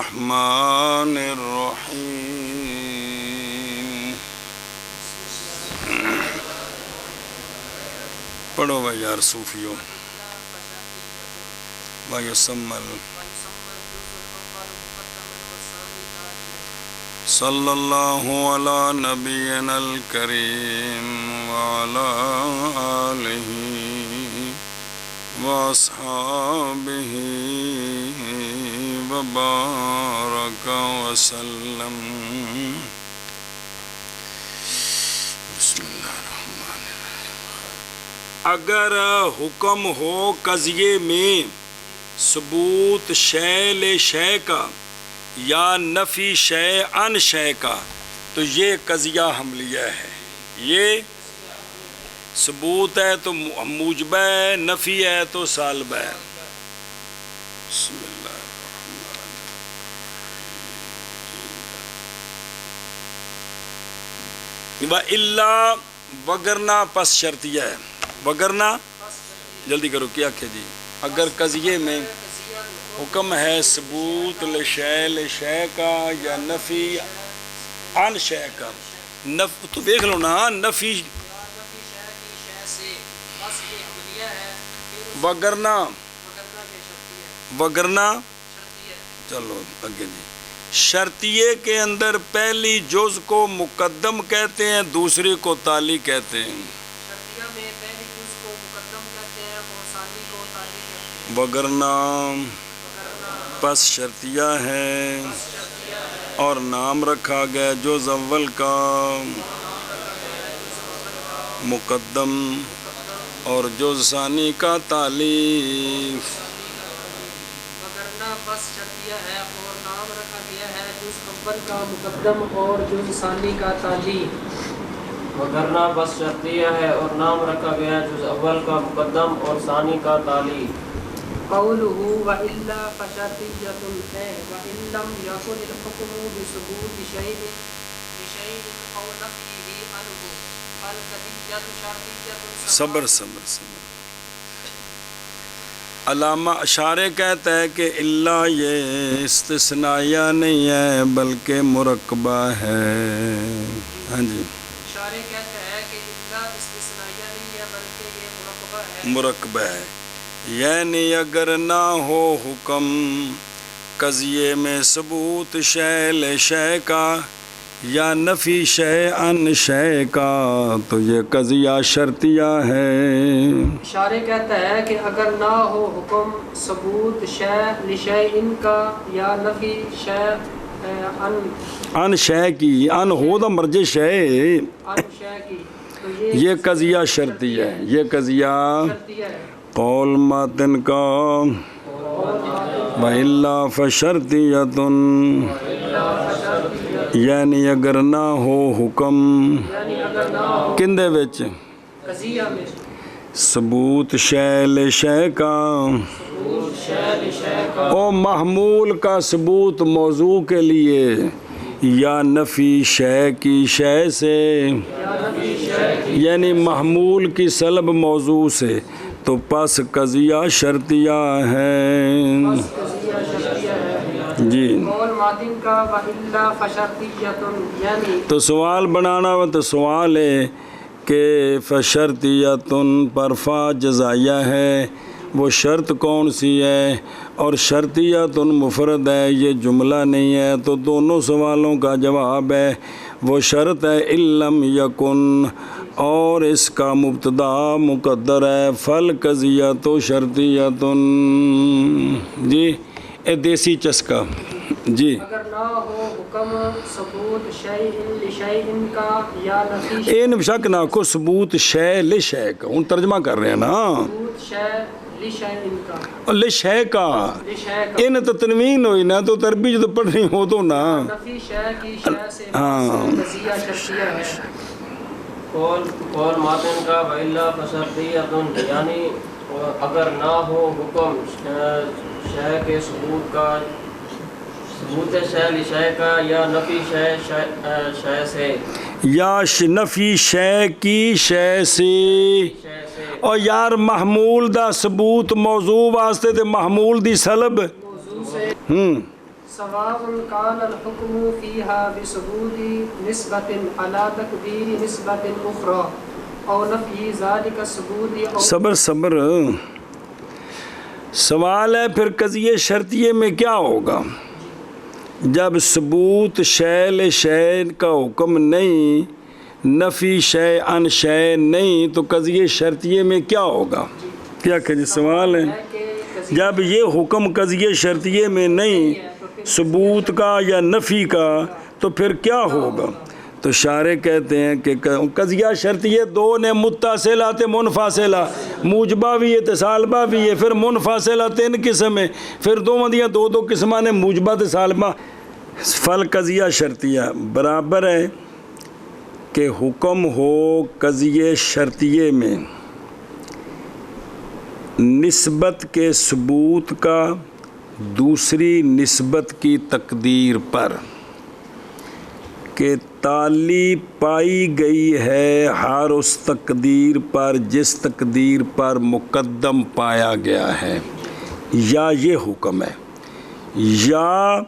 الرحمن الرحیم۔ پڑھو بھائی یار صوفیوں۔ وَيُسَمَّى صلی اللہ علی نبینا الکریم وعلی آلہ وَأَصْحَابِهِ وَبَارَكَ وَسَلَّمَ۔ بسم اللہ الرحمن الرحیم۔ اگر حکم ہو قضیے میں ثبوت شے لے شے کا یا نفی شے ان شے کا تو یہ قضیہ حملیہ ہے۔ یہ ثبوت ہے تو موجب ہے، نفی ہے تو سالب ہے۔ بسم اللہ الرحمن الرحیم۔ وَإِلَّا وگرنہ پس شرطیہ ہے۔ وگرنہ جلدی کرو کیا کہ جی اگر قضیے میں حکم ہے ثبوت لشے کا یا نفی عن شے کا، تو دیکھ لو نا، نفی وگرنہ چلو آگے جی شرطیے کے اندر پہلی جز کو مقدم کہتے ہیں، دوسری کو تالی کہتے ہیں۔ وگرنہ پس شرطیہ ہے اور نام رکھا گیا جز اول کا مقدم اور جز ثانی کا تالیف۔ وگرنہ پس شرطیہ ہے اور نام رکھا گیا ہے جز اول کا مقدم اور جز ثانی کا تالیف۔ وگرنہ بس شرطیہ ہے اور نام رکھا گیا ہے جز اول کا مقدم اور ثانی کا تالیف۔ قولہ وَإِلَّا فَشَرْطِيَّةٌ ہے وَإِن لَّمْ يَكُنِ الْحُكْمُ بِثُبُوتِ شَيْءٍ أَوْ نَفْيِهِ عَنْهُ فَالْقَضِيَّةُ شَرْطِيَّةٌ۔ صبر علامہ اشارے کہتا ہے کہ اللہ یہ استثنائیہ نہیں ہے بلکہ مرکبہ ہے۔ ہاں جی اشارے کہتا ہے کہ اللہ استثنائیہ نہیں ہے بلکہ یہ مرکبہ ہے۔ مرکبہ ہے، یعنی اگر نہ ہو حکم قضیے میں ثبوت شے لے شے کا یا نفی شے ان شے کا تو یہ قضیہ شرطیہ ہے۔ اشارے کہتا ہے کہ اگر نہ ہو حکم ثبوت شے لشیء کا یا نفی شے ان شے کی، ان ہو دا مرجع شے، ان شے کی تو یہ قضیہ شرطیہ ہے۔ یہ قضیہ شرطیہ ہے۔ قول ماتن کا وَإِلَّا فَشَرْطِيَّةٌ، یعنی اگر نہ ہو حکم کندے وچ قضیہ میں ثبوت شے لے شے کا او محمول کا ثبوت موضوع کے لیے یا نفی شے کی شے سے، یعنی محمول کی سلب موضوع سے، تو پس قضیہ شرطیہ ہے۔ جی قول ماتن کا وَإِلَّا فَشَرْطِيَّةٌ یعنی تو سوال بنانا ہو تو سوال ہے کہ فشرطیتن پر فا جزائیہ ہے، وہ شرط کون سی ہے، اور شرطیتن مفرد ہے، یہ جملہ نہیں ہے، تو دونوں سوالوں کا جواب ہے وہ شرط ہے علم یکن، اور اس کا مبتدا مقدر ہے فل قضیۃ شرطیتن۔ جی اے دیسی چسکا جی اگر نہ ہو حکم ثبوت شیء لشیء کا یا نفی این شک نہ کو ثبوت شے لے شے کا، ان ترجمہ کر رہے ہیں نا، ثبوت شیء لشیء کا اور لے شے کا لشیء کا ان تو تنوین ہوئی نا، تو تربی جو پڑھنی ہو تو نا۔ نفی شیء کی شیء سے ہاں قضیہ شرطیہ ہے۔ قول ماتن کا وَإِلَّا فَشَرْطِيَّةٌ یعنی اگر نہ ہو حکم شے کے ثبوت کا، ثبوت شے لشے کا یا نفی شے سے، یا نفی شے کی شے سے، اور یار محمول دا ثبوت موضوع واسطے تے محمول دی سلب سواء كان الحكم فيها بثبوت نسبة على تقدير نسبة أخرى أو نفي ذلك الثبوت أو صبر سوال ہے پھر قضیہ شرطیے میں کیا ہوگا جب ثبوت شے شے کا حکم نہیں، نفی شے ان شے نہیں، تو قضیہ شرطیے میں کیا ہوگا؟ کیا کہ سوال ہے جب یہ حکم قضیہ شرطیے میں نہیں ثبوت کا یا نفی کا تو پھر کیا ہوگا؟ تو شارح کہتے ہیں کہ قضیہ شرطیہ دو نے متصلہ تے منفصلہ، موجبہ بھی ہے تے سالبہ بھی ہے، پھر منفصلہ 3 قسم ہے، پھر دو قسمہ نے موجبہ تے سالبہ۔ فل قضیہ شرطیہ برابر ہے کہ حکم ہو قضیہ شرطیے میں نسبت کے ثبوت کا دوسری نسبت کی تقدیر پر، کہ تعلی پائی گئی ہے ہر اس تقدیر پر جس تقدیر پر مقدم پایا گیا ہے، یا یہ حکم ہے، یا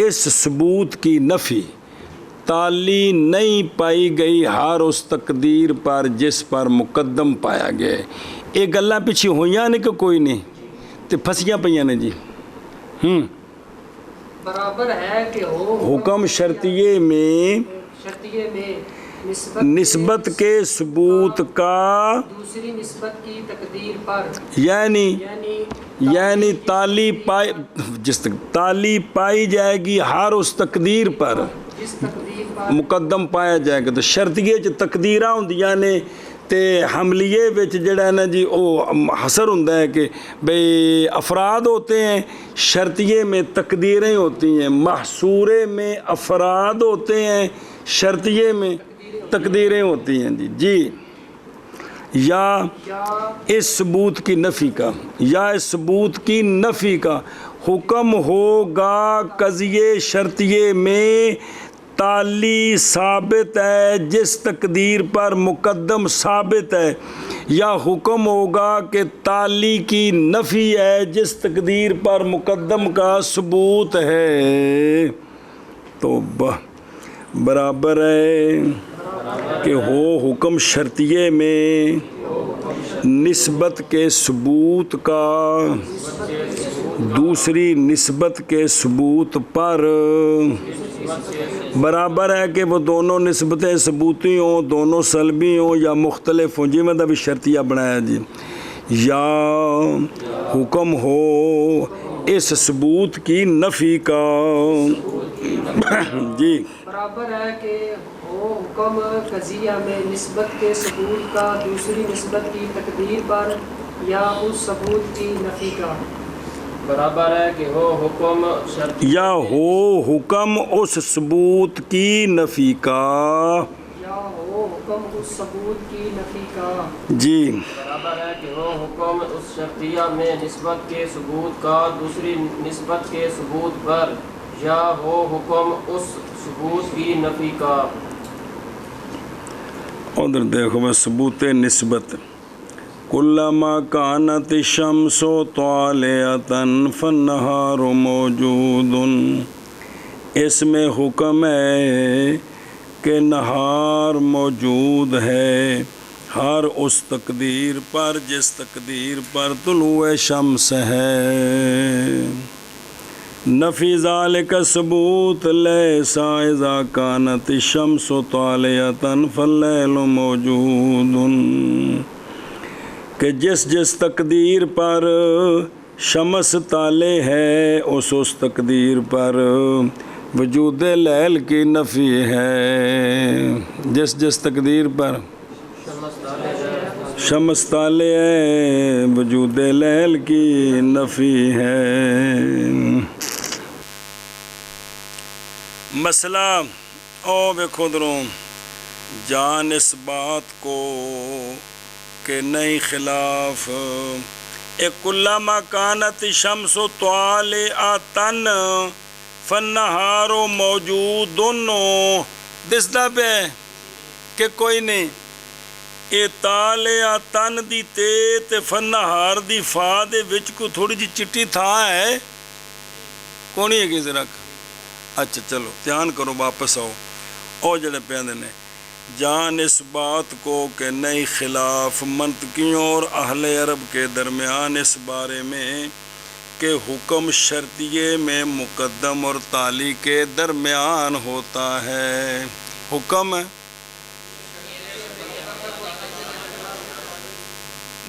اس ثبوت کی نفی تعلی نہیں پائی گئی ہر اس تقدیر پر جس پر مقدم پایا گیا ہے۔ یہ گلاں پیچھے ہوئیاں نے کہ کوئی نہیں تے پھسیاں پئیاں نے جی۔ برابر ہے کہ ہو حکم شرطیے میں نسبت کے ثبوت کا دوسری نسبت کی تقدیر پر، یعنی تعلی پائی جائے گی ہر اس تقدیر پر جس تقدیر پر مقدم پایا جائے گا۔ تو شرطیے چ تقدیراں ہوندیاں نے تے حملیے وچ جڑا ہے نا جی او حصر ہوندا ہے کہ بھئی افراد ہوتے ہیں، شرطیے میں تقدیریں ہوتی ہیں، محصورے میں افراد ہوتے ہیں، شرطیے میں تقدیریں ہوتی ہیں جی۔ یا اس ثبوت کی نفی کا، یا اس ثبوت کی نفی کا حکم ہوگا قضیہ شرطیے میں تعلی ثابت ہے جس تقدیر پر مقدم ثابت ہے، یا حکم ہوگا کہ تعلی کی نفی ہے جس تقدیر پر مقدم کا ثبوت ہے۔ تو برابر ہے کہ ہو حکم شرطیے میں نسبت کے ثبوت کا دوسری نسبت کے ثبوت پر، برابر ہے کہ وہ دونوں نسبتیں ثبوتی ہوں، دونوں سلبی ہوں یا مختلف ہوں، جی میں بھی شرطیہ بنایا جی۔ یا حکم ہو اس ثبوت کی نفی کا جی۔ برابر ہے کہ ہو حکم قضیہ میں نسبت کے ثبوت کا دوسری نسبت کی تقدیر پر یا اس ثبوت کی نفی کا۔ برابر ہے کہ ہو حکم یا ہو حکم اس ثبوت کی نفی کا، یا ہو حکم اس ثبوت کی نفی کا جی۔ برابر ہے کہ ہو حکم اس شرطیہ میں نسبت کے ثبوت کا دوسری نسبت کے ثبوت پر، یا ہو حکم اس ثبوت کی نفی کا۔ ادھر دیکھو میں ثبوت نسبت، کلما کانت الشمس طالعۃ فالنہار موجود، اس میں حکم ہے کہ نہار موجود ہے ہر اس تقدیر پر جس تقدیر پر طلوع شمس ہے۔ نفی ذالک ثبوت لیس اذا کانت الشمس طالعۃ فاللیل موجود، کہ جس تقدیر پر شمس طالع ہے اس تقدیر پر وجود لیل کی نفی ہے، جس تقدیر پر شمس طالع ہے وجود لیل کی نفی ہے۔ مسئلہ او دیکھو دروں جان اس بات کو کہ نہیں خلاف، کلما کانت الشمس طالعۃ فالنہار موجود، دسدا پہ کہ کوئی نہیں، اے طالعۃ دی تے فالنہار دی فا دے وچ کو تھوڑی جی چٹی تھا ہے، کون ہی ہے ذرا اچھا چلو دھیان کرو واپس آؤ اور جڑے پیندے نے جان اس بات کو کہ نئی خلاف منطقیوں اور اہل عرب کے درمیان اس بارے میں کہ حکم شرطیے میں مقدم اور تالی کے درمیان ہوتا ہے. حکم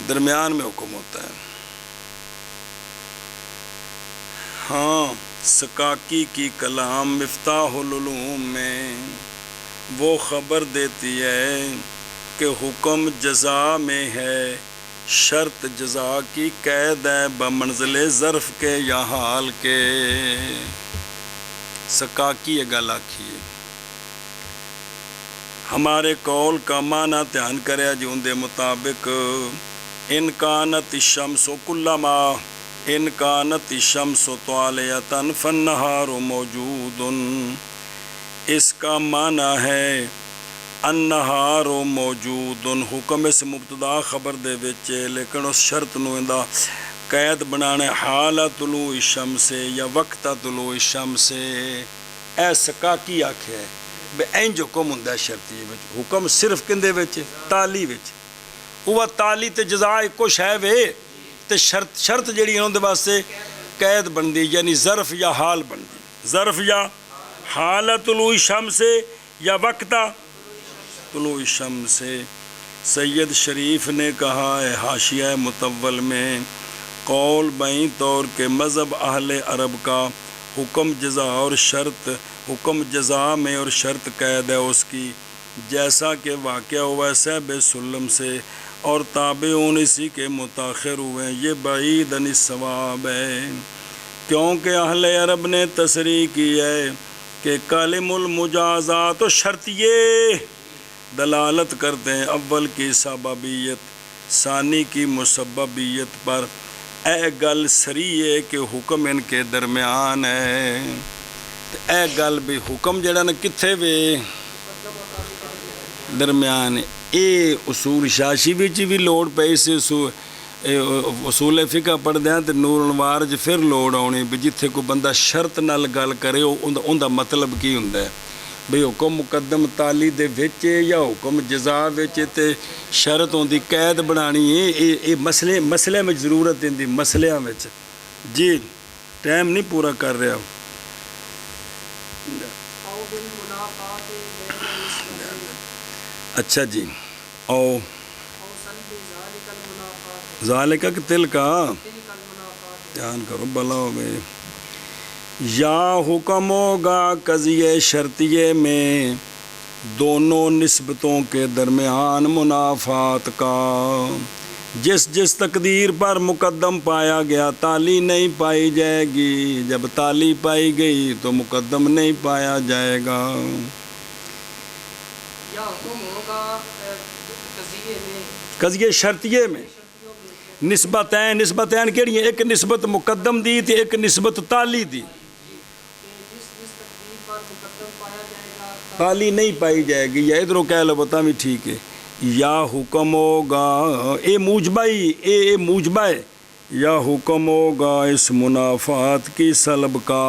درمیان میں حکم ہوتا ہے. ہاں سکاکی کی کلام مفتاح العلوم میں وہ خبر دیتی ہے کہ حکم جزا میں ہے، شرط جزا کی قید ہے بمنزل ظرف کے یا حال کے. سکاکی یہ گل آکھی ہے. ہمارے قول کا معنی دھیان کرے جی ان دے مطابق ان کانت الشمس کلما ان کانت الشمس طالعۃ فالنہار موجود. اس کا معنی ہے النہار موجود. حکم اس مبتدا خبر دے وچ لیکن اس شرط نو اندا قید بنانے حال طلوع الشمس یا وقت طلوع الشمس. اے سکاکی آکھے بے اینج حکم ہوندا شرطی وچ. حکم صرف کندے وچ تالی وچ. وہ تالی تے جزا کچھ ہے وے تے شرط جڑی انہاں دے واسطے قید بندی یعنی ظرف یا حال بندی. ظرف یا حال طلوع الشمس یا وقت طلوع الشمس. سید شریف نے کہا ہے حاشیہ مطول میں قول بائیں طور کے مذہب اہل عرب کا حکم جزا اور شرط حکم جزا میں اور شرط قید ہے اس کی جیسا کہ واقعہ ہوا صحب سلم سے اور تابعون اسی کے متاخر ہوئے ہیں. یہ بعید عن الصواب ہے کیونکہ اہل عرب نے تصریح کی ہے کہ کالم المجازات و شرطیے دلالت کرتے ہیں اول کی سببیت ثانی کی مسببیت پر. اے گل سری ہے کہ حکم ان کے درمیان ہے. اے گل بھی حکم جڑا نا کتھے وے درمیان. اے اصول شاشی وچ بھی لوڑ پئی سے اصول فقہ پڑھدے ہیں تے نور الانوار وچ پھر لوڑ آنی بھی جتھے کوئی بندہ شرط نال گل کرے اوندا مطلب کی ہوندا ہے بھئی حکم مقدم تالی دے وچ یا حکم جزا وچ تے شرط ہوندی قید بنانی ہے. اے مسئلے میں ضرورت ہوندی مسئلیاں وچ. جی ٹائم نہیں پورا کر رہا. اچھا جی او ذالک کہ تل کا دھیان کرو بلا ہو گئے. یا حکم ہوگا قضیے شرطیے میں دونوں نسبتوں کے درمیان منافات کا. جس تقدیر پر مقدم پایا گیا تالی نہیں پائی جائے گی. جب تالی پائی گئی تو مقدم نہیں پایا جائے گا. قضیے شرطیے میں نسبتین کیڑی ہیں؟ ایک نسبت مقدم دی تے ایک نسبت تالی دی. تالی نہیں پائی جائے گی یا ادھروں کہہ لو بتا بھی ٹھیک ہے. یا حکم ہوگا اے موجبہ ہے یا حکم ہوگا اس منافات کی سلب کا.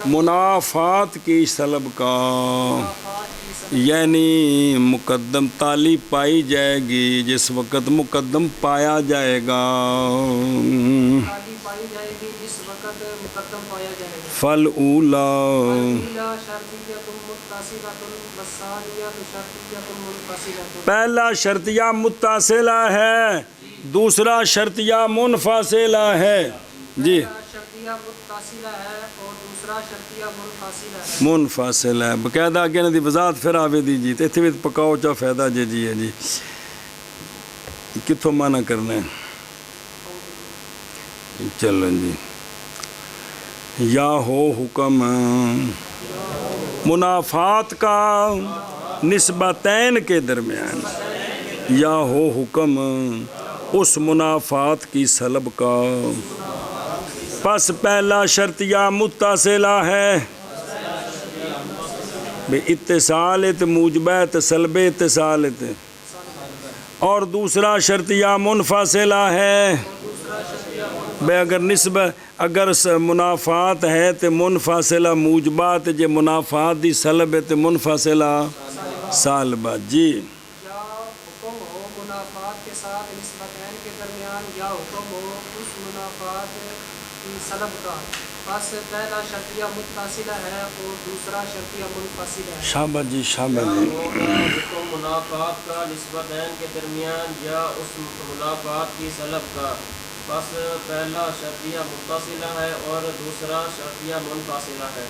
منافات کی سلب کا یعنی مقدم تالی پائی جائے گی جس وقت مقدم پایا جائے گا. فل اولا پہلا شرطیہ متصلہ ہے دوسرا شرطیہ منفصلہ ہے. جی منفصل ہے باقاعدہ آگے نا دی وضاحت پھر آوے دی جی تے بھی پکاؤ چا فائدہ جی ہے جی کتوں مانا کرنا ہے. چلو جی یا ہو حکم منافات کا نسبتین کے درمیان یا ہو حکم اس منافات کی سلب کا. پس پہلا شرطیہ متصلہ ہے بے اتصال موجبہ سلب اتصال اور دوسرا شرطیہ منفصلہ ہے بے اگر نسبت اگر منافات ہے تو منفاصلہ موجبات جے منافات دی سلب ہے تو منفاصلہ سالبہ جی یا حکم ہو منافات کے ساتھ نسبتین کے درمیان یا حکم ہو اس منافات کی سلب کا، بس پہلا شرطیہ متصلہ ہے اور دوسرا شرطیہ منفصلہ ہے۔ شابہ جی شابہ جی حکم منافات کا نسبتین کے درمیان یا اس منافات کی سلب کا، بس پہلا شرطیہ متصلہ ہے اور دوسرا شرطیہ منفصلہ ہے۔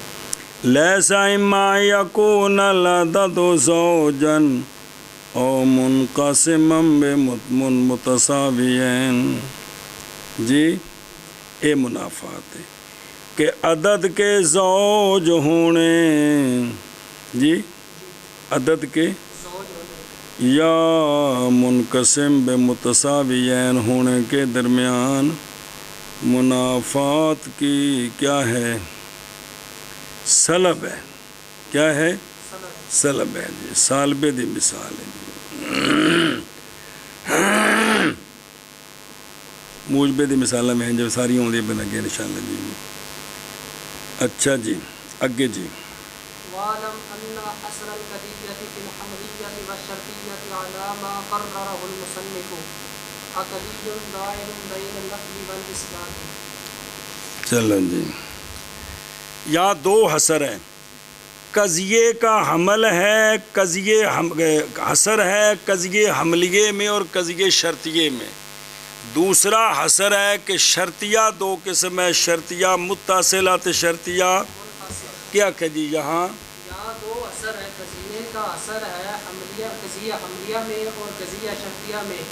لیسا اما یکون العدد زوجا او منقسما متساویین جی اے منافات ہے کہ عدد کے زوج ہونے جی عدد کے یا منقسم بمتساویین ہونے کے درمیان منافات کی کیا ہے سلب ہے کیا ہے سلب ہے جی سالبے دی مثال ہے جی موجبے دی مثال میں جو ساری ہوں دی بنا گئے نشان جی اچھا جی اگے جی وَاعْلَمْ أَنَّ أَصْلَ الْقَضِيَّةِ فِي الْحَمْلِيَّةِ وَالشَّرْطِيَّةِ عَلَى مَا قَرَّرَهُ الْمُصَنِّفُ عَقْدِيٌّ دَائِرٌ بَيْنَ النَّفْيِ وَالْإِثْبَاتِ۔ چلو جی یا دو حصر ہیں، قضیے کا حمل ہے، قضیے حصر ہے قضیے حملیے میں اور قضیے شرطیے میں۔ دوسرا حصر ہے کہ شرطیہ دو قسم ہے، شرطیہ متصلہ تے شرطیہ کیا کہ جی یہاں یہاں دو اثر ہے، قضیے کا اثر ہے قضیہ حملیہ میں اور قضیہ شرطیہ میں،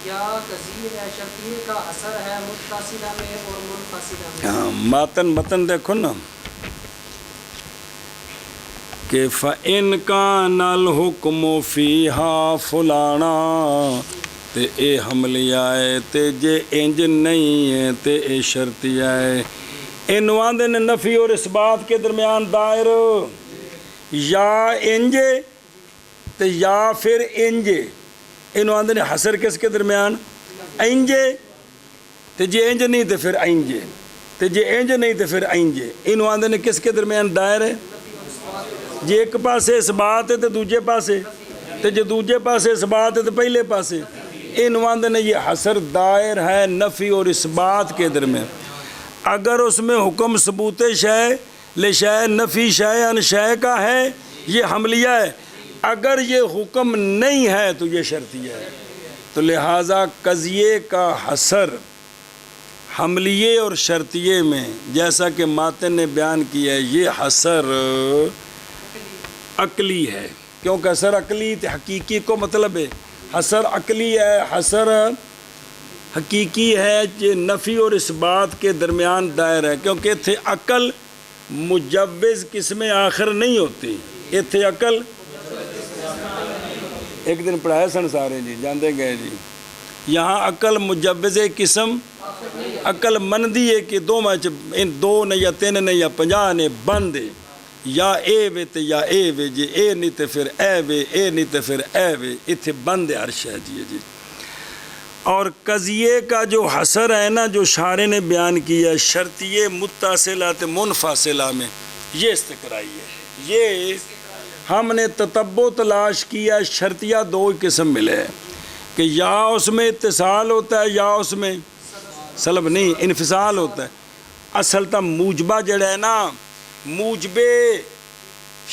یا قضیہ شرطیہ کا اثر ہے متصلہ میں اور منفصلہ میں۔ ہاں متن دیکھو نا کہ فَإِنْ كَانَ الْحُكْمُ فِيهَا فُلَانًا تے اے حملیہ ہے تے جے انج نہیں ہے تے اے شرطیہ ہے۔ انواندے نے نفی اور اس بات کے درمیان دائر یا انجے تے یا پھر انجے، انواندے نے حصر کس کے درمیان انجے تے جے انج نہیں تے پھر انجے تے جے انج نہیں تے پھر انجے، انواندے نے کس کے درمیان دائر ہے جے ایک پاسے اس بات ہے تے دوجے پاسے تے جے دوجے پاسے اس بات ہے تے پہلے پاسے، انواندے نے یہ حصر دائر ہے نفی اور اس بات کے درمیان۔ اگر اس میں حکم ثبوت شے لشے نفی شے ان شے کا ہے یہ حملیہ ہے، اگر یہ حکم نہیں ہے تو یہ شرطیہ ہے۔ تو لہٰذا قضیے کا حصر حملیے اور شرطیے میں جیسا کہ ماتن نے بیان کیا ہے یہ حصر عقلی ہے، کیونکہ حصر عقلی حقیقی کو مطلب ہے حصر عقلی ہے، حصر حقیقی ہے کہ نفی اور اس بات کے درمیان دائر ہے، کیونکہ اتھے عقل مجوز قسم آخر نہیں ہوتی، اتھے عقل ایک دن پڑھائے سن سارے جی جاندے گئے جی یہاں عقل مجوز قسم عقل مندی ہے کہ دو نے یا تین نے یا 50 نے بند ہے، یا اے وے تے یا اے وے جی اے نہیں تے پھر اے وے اے نہیں تے پھر اے وے اتھے بند ہے عرش ہے جی۔ اور قضیے کا جو حصر ہے نا جو شارح نے بیان کیا شرطیے متصلہ تے منفصلہ میں یہ استقرائی ہے، یہ ہم نے تتبع تلاش کیا شرطیہ دو قسم ملے ہیں کہ یا اس میں اتصال ہوتا ہے یا اس میں سلب نہیں انفصال ہوتا ہے۔ اصل تا موجبہ جڑا ہے نا موجبے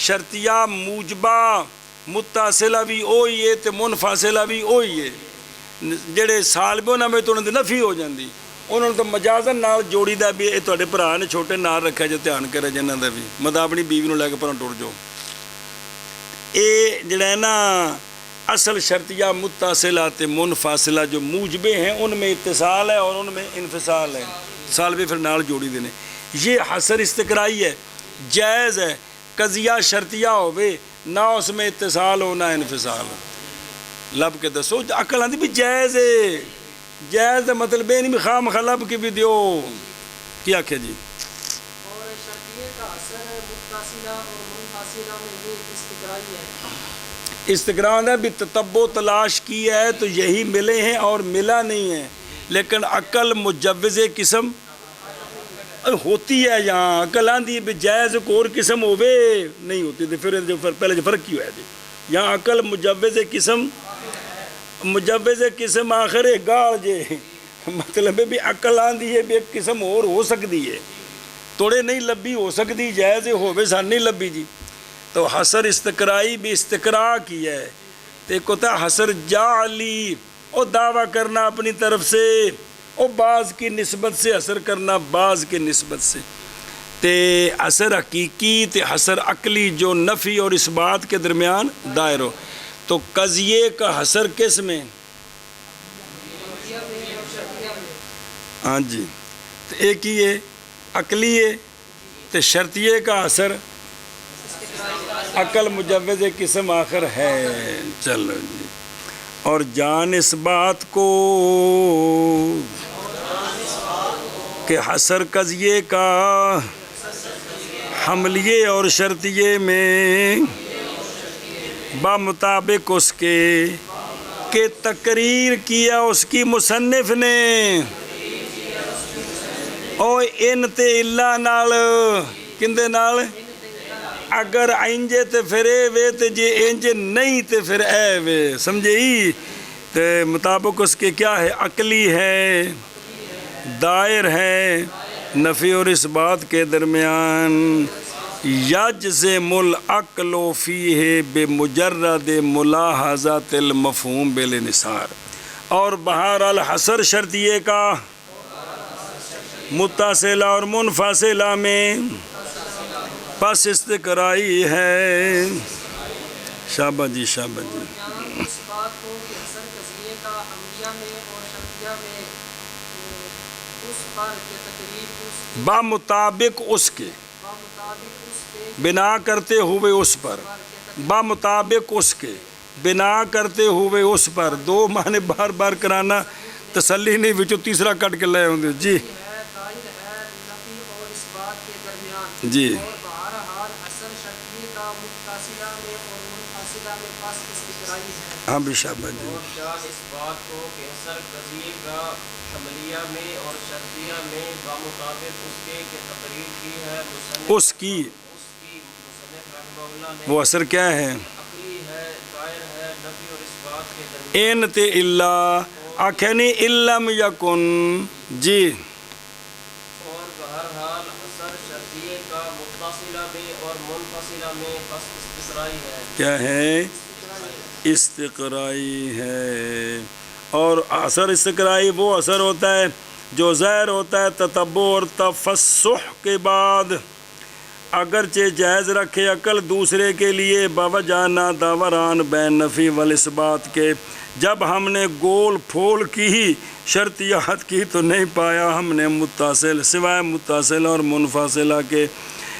شرطیہ موجبہ متصلہ بھی ہوئی ہے تے منفصلہ بھی ہوئی ہے، جڑے سالبے انہاں میں تو انہوں نے نفی ہو جاندی، انہوں نے تو مجازن نال جوڑی دا بھی یہ تواڈے بھرا نے چھوٹے نال رکھا جو دھیان کرے جنہاں دا بھی مطلب اپنی بیوی نوں لے کے پروں ٹر جاؤ۔ اے جڑا ہے نا اصل شرطیہ متصلہ تے منفصلہ جو موجبے ہیں ان میں اتصال ہے اور ان میں انفصال ہے، سالبے پھر نال جوڑی دینے، یہ حصر استقرائی ہے، جائز ہے قضیہ شرطیہ ہوئے نہ اس میں اتصال ہو نہ انفصال ہو، لب کے دسو عقل آندی بھی جائز ہے، جائز ہے مطلب یہ نہیں بھی خواہ مخواہ لب کی بھی دیو کیا کہ جی۔ اور شرطیے کا اثر متصلہ اور منفصلہ میں یہ استقرائی ہے، استقرار ہے بھی تتبع تلاش کی ہے تو یہی ملے ہیں اور ملا نہیں ہے، لیکن عقل مجوز قسم ہوتی ہے یہاں عقل آندھی بھی جائز کو اور قسم ہوئے نہیں ہوتی تھی پھر پہلے جو فرق کی ہوا ہے یہاں عقل مجوز قسم آخر گاڑ جے مطلب بھی عقل آندھی ہے بھی ایک قسم اور ہو سکتی ہے توڑے نہیں لبی ہو سکتی جائز ہوئے سان نہیں لبی جی تو حسر استقرائی بھی استقراء کی ہے تو ایک ہوتا ہے حسر جعلی اور دعویٰ کرنا اپنی طرف سے اور بعض کی نسبت سے حسر کرنا بعض کی نسبت سے تے حسر حقیقی تے حسر عقلی جو نفی اور اس بات کے درمیان دائر ہو تو قضیے کا حسر کس میں ہاں جی تو ایک ہی ہے عقلی ہے تو شرطیے کا حسر عقل مجوز قسم آخر ہے چلو جی اور جان اس بات کو کہ حسر قضیے کا حملیے اور شرطیے میں بمطابق اس کے کہ تقریر کیا اس کی مصنف نے او ان تے اللہ نال کندے نال اگر اینجے تے پھر اے وے تے جے اینجے نہیں تے پھر اے وے سمجھے ہی تے مطابق اس کے کیا ہے عقلی ہے دائر ہے نفی اور اس بات کے درمیان یجزم العقل فیہ بمجرد ملاحظات المفہوم بالانحصار اور بہرحال حسر شرطیے کا متصلہ اور منفصلہ میں پس استقرائی ہے شابہ جی شابہ جی اس بات کو کہ حسر قضیے کا حملیہ میں اور شرطیہ میں اس پر کے تقریب بمطابق اس کے بنا کرتے ہوئے اس پر بمطابق اس کے بنا کرتے ہوئے اس پر دو معنی بار بار کرانا تسلی نہیں وچو تیسرا کٹ کے لے ہوں گے جی جی ہاں بھی شابہ جی اس بات کو کہ حسر قضیے کا حملیہ میں اور شرطیہ میں بمطابق اس کے کہ تقریر کی ہے اس کی وہ اثر کیا ہے عقلی ہے دائر ہے نفی اور اس بات کے درمیان این تے اللہ آکھینی علم یکن جی اور بہرحال حسر شرطیے کا متصلہ میں اور منفصلہ میں پس استقرائی ہے کیا ہے استقرائی ہے اور اثر استقرائی وہ اثر ہوتا ہے جو ظاہر ہوتا ہے تتبع اور تفسح کے بعد اگرچہ جائز رکھے عقل دوسرے کے لیے باوجہ نہ داوران بین نفی والاثبات کے جب ہم نے گول پھول کی شرطیات کی تو نہیں پایا ہم نے متصل سوائے متصل اور منفصلہ کے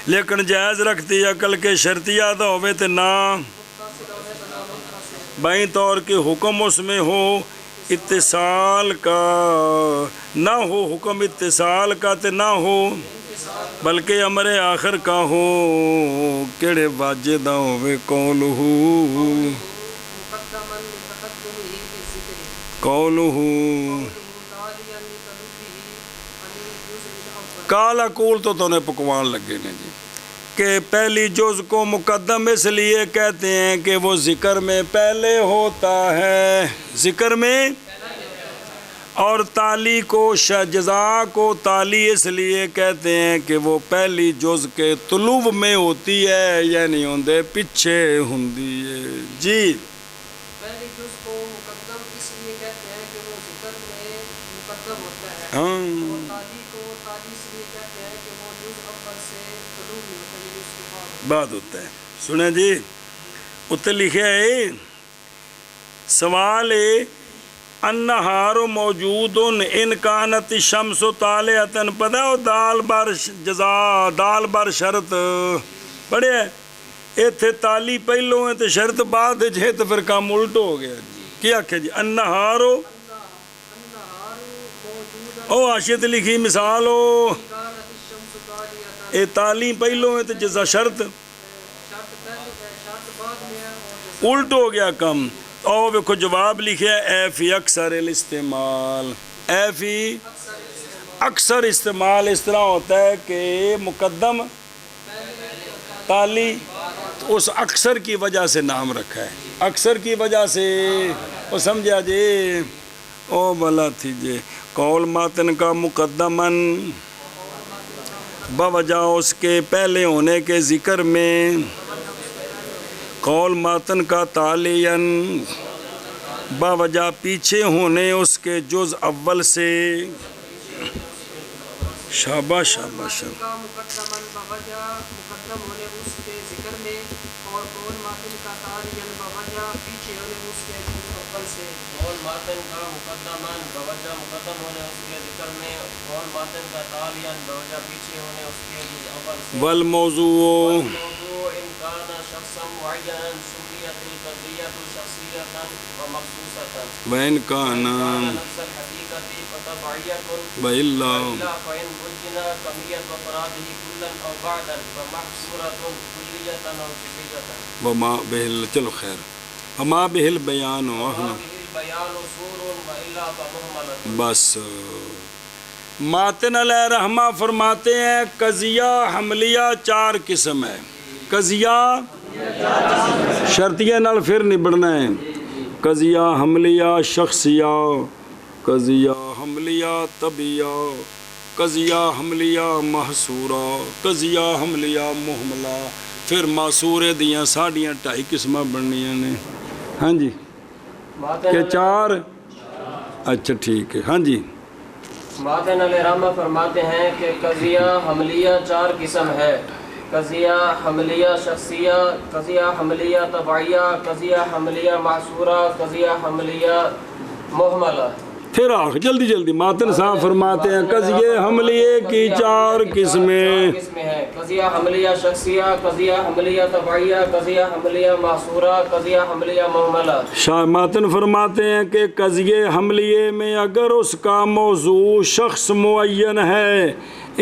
لیکن جائز رکھتی عقل کے شرطیات ہوئے تو نہ بائیں طور کے حکم اس میں ہو اتصال کا نہ ہو حکم اتصال کا تو نہ ہو بلکہ امر آخر کا ہو کیڑے واجدہ ہوئے قولہو کالا کول تو نے پکوان لگے نے جی کہ پہلی جز کو مقدم اس لیے کہتے ہیں کہ وہ ذکر میں پہلے ہوتا ہے ذکر میں اور تالی کو جزا کو تالی اس لیے کہتے ہیں کہ وہ پہلی جز کے طلوع میں ہوتی ہے یعنی ہوندے پیچھے ہوندی ہے جی پہلی جز کو مقدم اس لیے کہتے ہیں کہ وہ ذکر میں مقدم ہوتا ہے ہاں اور تالی کو تالی اس لیے کہتے ہیں کہ وہ جز اول سے طلوع میں ہوتا ہے اس کے بعد ہوتا ہے سنیں جی اتنے لکھے ہے سوال ہے النہار موجود ان کانت الشمس طالعۃ پتہ ہو دال بر جزا دال بر شرط پڑھے ایتھے تالی پہلو ہے تو شرط بعد ہے تو پھر کام الٹ ہو گیا کیا کہ جی النہار او آشیت لکھی مثال ہو اے تالی پہلو ہے تو جزا شرط الٹ ہو گیا کم او ویکھو جواب لکھے اے فی اکثر الاستعمال اے فی اکثر استعمال اس طرح ہوتا ہے کہ مقدم تالی، اس اکثر کی وجہ سے نام رکھا ہے، اکثر کی وجہ سے، وہ سمجھا جی، او بلا تھی جی، قول ماتن کا مقدمن بوجہ اس کے پہلے ہونے کے ذکر میں، قول ماتن کا تالین بوجہ پیچھے ہونے اس کے جز اول سے، شاباش شاباش شاباش، کا مقدمن بوجہ مقدم ہونے اس کے ذکر میں، اور قول ماتن کا تالین بوجہ پیچھے ہونے اس کے جز اول سے، قول ماتن کا مقدمان بوجہ مقدم ہونے اس کے ذکر میں، قول ماتن کا تالین بوجہ پیچھے ہونے اس کے جز اول سے، والموضوع والموضوع ان کان شخصا معینا سمیت القضیۃ شخصیۃ ومخصوصۃ وَإِنْ كَانَ نفس الحقیقت فتبعیۃ وَإِلَّا فإن بجنا کمیت وفرادہ کلا او بعدا فمحصورۃ کلیۃ او جزیۃ وما بہل، چلو خیر، وما بہل بیان ہو البیان سور وإلا فمهملۃ۔ بس ماتن علیہ رحمہ فرماتے ہیں قضیہ حملیہ 4 قسم ہے، قضیہ شرطیہ نال پھر نبڑنا ہے، قضیہ حملیہ شخصیہ، قضیہ حملیہ طبیہ، قضیہ حملیہ محصورہ، قضیہ حملیہ محملہ، پھر معصورے دیاں ساڑیاں 2.5 قسمہ بننیاں نے، ہاں جی کہ 4، اچھا ٹھیک ہے، ہاں جی ماتن علیہ رحمہ فرماتے ہیں کہ قضیہ حملیہ 4 قسم ہے، قضیہ حملیہ شخصیہ، قضیہ حملیہ طبعیہ، قضیہ حملیہ معصورہ، قضیہ حملیہ محملہ۔ پھر جلدی جلدی ماتن صاحب فرماتے ہیں قضیہ حملیے کی 4 قسمیں، ہیں قضیہ حملیہ شخصیہ، قضیہ حملیہ طبعیہ، قضیہ حملیہ معصورہ، قضیہ حملیہ محملہ۔ شاہ ماتن فرماتے ہیں کہ قضیہ حملیے میں اگر اس کا موضوع شخص معین ہے،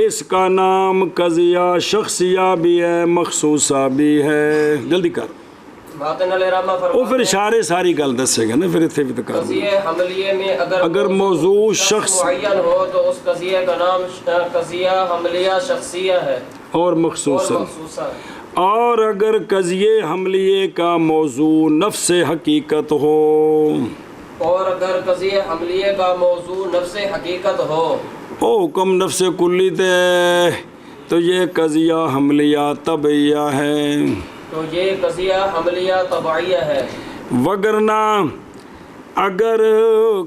اس کا نام قضیہ شخصیہ بھی ہے مخصوصہ بھی ہے، جلدی کر، ماتن علیہ رحمہ وہ فرماتے پھر ہیں اشارے ساری گل دسے گا نا، پھر اتنے بھی تو کر قضیہ حملیے میں اگر موضوع شخص معین ہو تو اس قضیہ کا نام قضیہ حملیہ شخصیہ ہے اور اور مخصوص، مخصوصہ ہے۔ اور اگر قضیہ حملیے کا موضوع نفس حقیقت ہو، اور اگر قضیہ حملیے کا موضوع نفس حقیقت ہو، او حکم نفس کلی تے تو یہ قضیہ حملیہ طبعیہ ہے، تو یہ قضیہ حملیہ طبعیہ ہے۔ وگرنہ اگر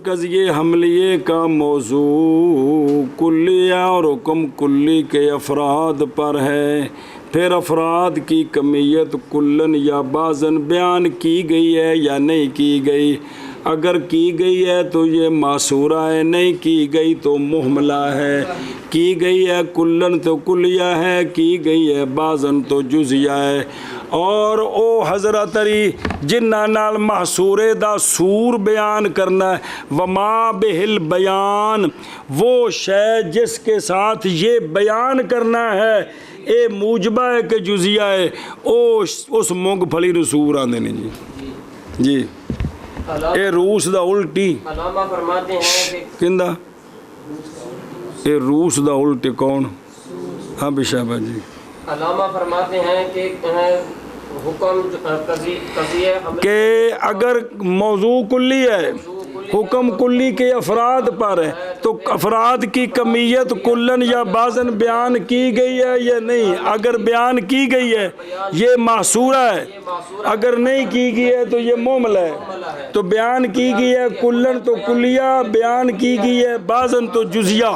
قضیہ حملیے کا موضوع کلیہ اور حکم کلی کے افراد پر ہے، پھر افراد کی کمیت کلن یا بعضاً بیان کی گئی ہے یا نہیں کی گئی، اگر کی گئی ہے تو یہ معصورہ ہے، نہیں کی گئی تو محملہ ہے، کی گئی ہے کلن تو کلیہ ہے، کی گئی ہے بعضاً تو جزیہ ہے۔ اور او حضرت علی جنہ نال محصورے دا سور بیان کرنا ہے، وما بہل بیان، وہ شے جس کے ساتھ یہ بیان کرنا ہے، اے موجبہ ہے کہ جزیہ ہے، اس مونگ پھلی رسور آندے نے جی جی، اے روس دا الٹی علامہ فرماتے ہیں کہ کندہ، اے روس دا الٹی کون، ہاں بشابہ جی، علامہ فرماتے ہیں کہ حکم قضیہ حملیہ کہ اگر موضوع کلی ہے، حکم کلی کے افراد پر ہے، تو افراد کی کمیت کلن یا بعضاً بیان کی گئی ہے یا نہیں، اگر بیان کی گئی ہے یہ معصورہ ہے، اگر نہیں کی گئی ہے تو یہ محملہ ہے، تو بیان کی گئی ہے کلن تو کلیہ، بیان کی گئی ہے بعضاً تو جزیہ،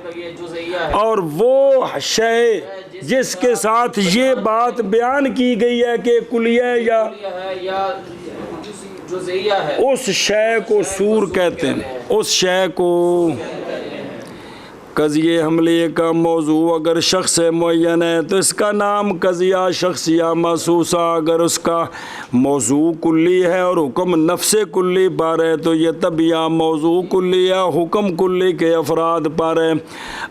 تو یہ جزیہ ہے۔ اور وہ شے جس کے ساتھ یہ بات بیان کی گئی ہے کہ کلیہ یا یا جزیہ ہے، اس شے کو سور کہتے ہیں، اس شے کو قضیہ حملیے کا موضوع اگر شخص معین ہے تو اس کا نام قضیہ شخصیہ محسوسہ، اگر اس کا موضوع کلی ہے اور حکم نفس کلی پر ہے تو یہ طبیعہ موضوع کلی ہے، حکم کلی کے افراد پر ہے،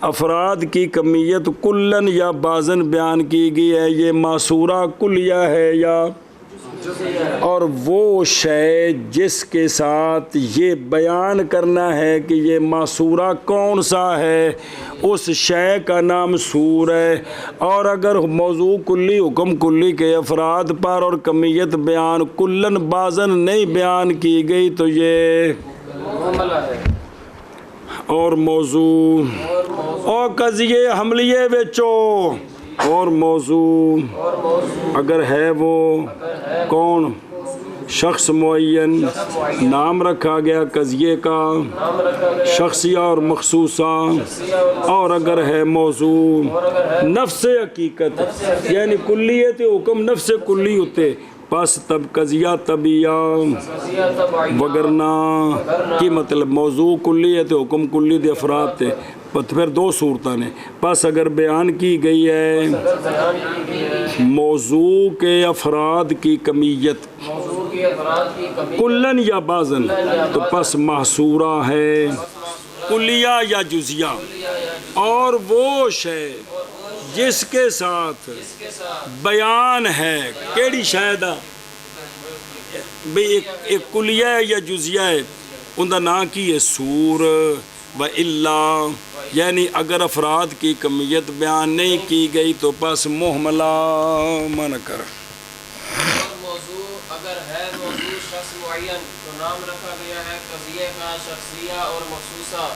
افراد کی کمیت کلن یا بعضاً بیان کی گئی ہے، یہ معصورہ کلیہ ہے یا اور وہ شے جس کے ساتھ یہ بیان کرنا ہے کہ یہ ماسورہ کون سا ہے، اس شے کا نام سور ہے۔ اور اگر موضوع کلی حکم کلی کے افراد پر اور کمیت بیان کلن بازن نہیں بیان کی گئی تو یہ اور موضوع اور قضیے حملیے وچو اور موضوع اگر ہے وہ کون شخص معین، نام رکھا گیا قضیے کا شخصیہ اور مخصوصہ، اور اگر ہے موضوع نفس حقیقت یعنی کلیت حکم نفس کلی ہوتے پس تب قضیہ طبیعہ وگرنہ کی مطلب موضوع کلیت حکم کلی دے افراد تھے پھر دو صورتیں نے پس اگر بیان کی گئی ہے موضوع کے افراد کی کمیت کلن یا بعضن تو پس محصورہ ہے کلیہ یا جزیہ، اور وہ شے جس کے ساتھ بیان ہے کیڑی شاید بھئی ایک کلیہ ہے یا جزیہ ہے ان کا نام کی ہے سور و الا، یعنی اگر افراد کی کمیت بیان نہیں کی گئی تو پس محملہ من کر۔ موضوع اگر ہے موضوع شخص معین تو نام رکھا گیا ہے قضیے کا شخصیہ اور مخصوصہ،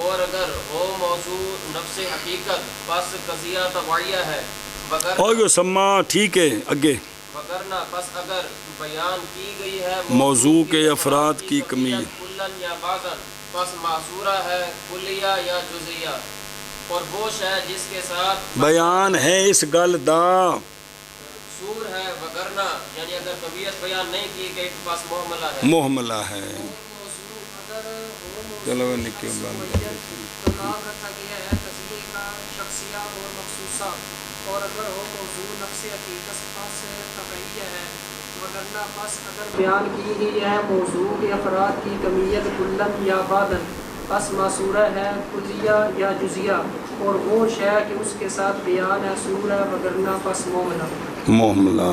اور اگر ہو موضوع نفس حقیقت پس قضیہ طبعیہ ہے اور سما ٹھیک ہے اگے وگرنہ پس اگر بیان کی گئی ہے موضوع کے افراد کی کمیت کلن یا بعضن پس معصورہ ہے کلیہ یا جزیہ، اور وہ شے جس کے ساتھ بیان ہے اس گل دا سور ہے وگرنہ یعنی اگر طبیعت بیان نہیں کی گئی تو پاس محملہ ہے محملہ ہے چلو نکے تو نام رکھا گیا ہے تسمیہ کا شخصیہ اور مخصوصہ اور اگر ہو موضوع نفس حقیقت پاس طبعیہ ہے وگرنہ پس اگر بیان کی گئی ہے موضوع کے افراد کی کمیت کلن یا بعدن پس معصورہ ہے کلیہ یا جزیہ اور وہ شے کہ اس کے ساتھ بیان ہے سور ہے وگرنہ پس محملہ